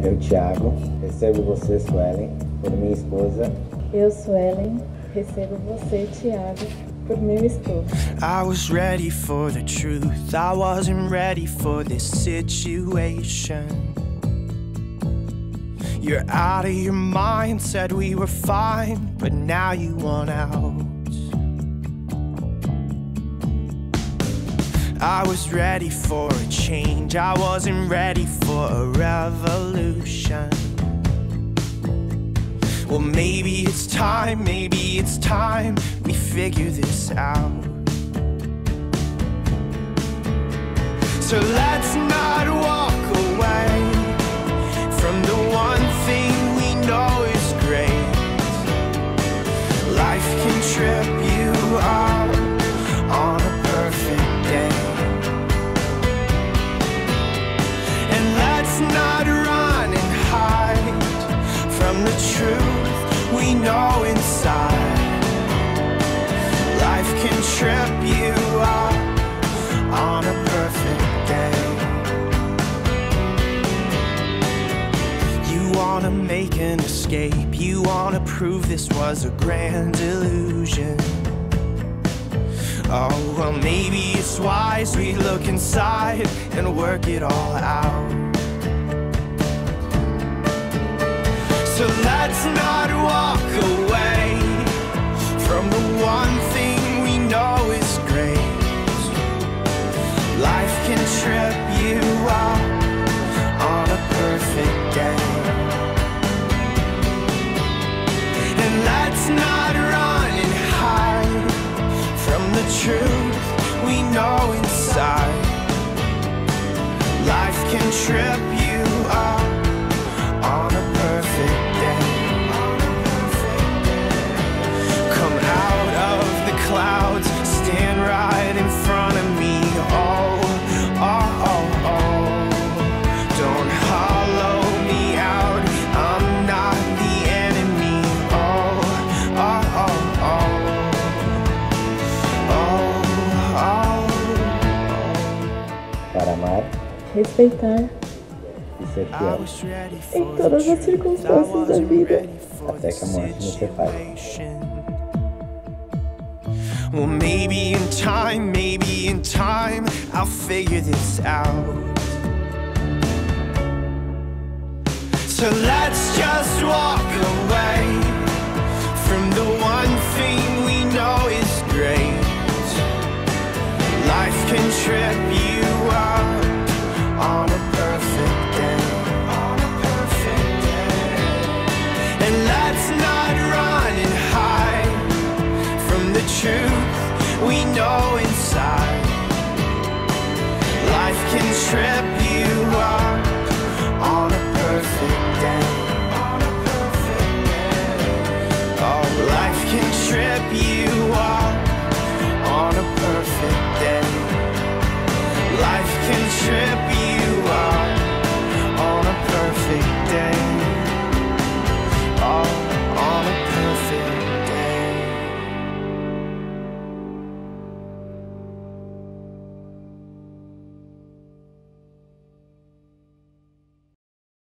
Eu, Thiago, recebo você, Suelen, por minha esposa. Eu, Suelen, recebo você, Thiago, por meu esposo. I was ready for the truth. I wasn't ready for this situation. You're out of your mind, said we were fine, but now you want out. I was ready for a change. I wasn't ready for a revolution. Well, maybe it's time we figure this out. So let's not walk away from the one thing we know is great. Life can trip you up on a perfect day. And let's not run and hide from the truth we know inside. Life can trip you up on a perfect day. You wanna make an escape, you wanna prove this was a grand illusion. Oh, well, maybe it's wise we look inside and work it all out. So let's not walk away from the one thing we know is great. Life can trip you up on a perfect day. And let's not run and hide from the truth we know inside. Life can trip you up on a perfect day. Come out of the clouds, stand right in front of me. Oh, oh, oh, oh. Don't hollow me out, I'm not the enemy. Oh, oh, oh, oh. Oh, oh, oh. Para amar Respeitar e ser fiel, em todas as circunstâncias da vida, até que a morte nos separe. Well, maybe in time, I'll figure this out. So let's just walk away from the one thing we know is great. Life can trip you up on a perfect day. And let's not run and hide from the truth we know inside. Life can trip